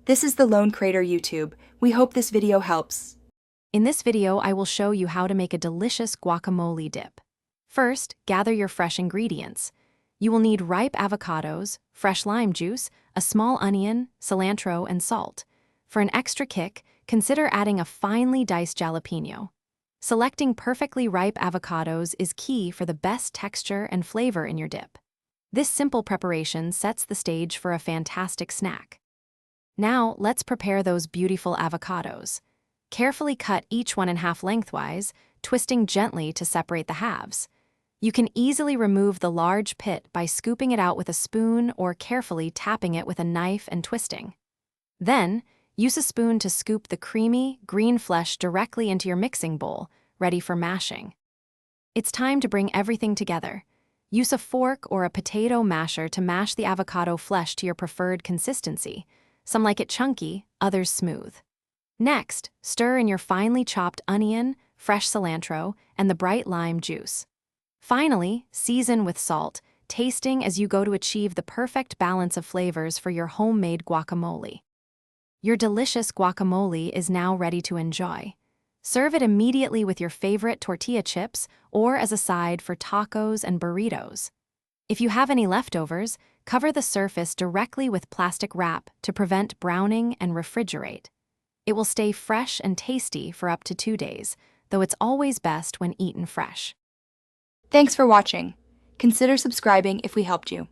This is the Lone Crater YouTube. We hope this video helps. In this video, I will show you how to make a delicious guacamole dip. First, gather your fresh ingredients. You will need ripe avocados, fresh lime juice, a small onion, cilantro, and salt. For an extra kick, consider adding a finely diced jalapeno. Selecting perfectly ripe avocados is key for the best texture and flavor in your dip. This simple preparation sets the stage for a fantastic snack. Now, let's prepare those beautiful avocados. Carefully cut each one in half lengthwise, twisting gently to separate the halves. You can easily remove the large pit by scooping it out with a spoon or carefully tapping it with a knife and twisting. Then, use a spoon to scoop the creamy, green flesh directly into your mixing bowl, ready for mashing. It's time to bring everything together. Use a fork or a potato masher to mash the avocado flesh to your preferred consistency. Some like it chunky, others smooth. Next, stir in your finely chopped onion, fresh cilantro, and the bright lime juice. Finally, season with salt, tasting as you go to achieve the perfect balance of flavors for your homemade guacamole. Your delicious guacamole is now ready to enjoy. Serve it immediately with your favorite tortilla chips or as a side for tacos and burritos. If you have any leftovers, cover the surface directly with plastic wrap to prevent browning and refrigerate. It will stay fresh and tasty for up to 2 days, though it's always best when eaten fresh. Thanks for watching. Consider subscribing if we helped you.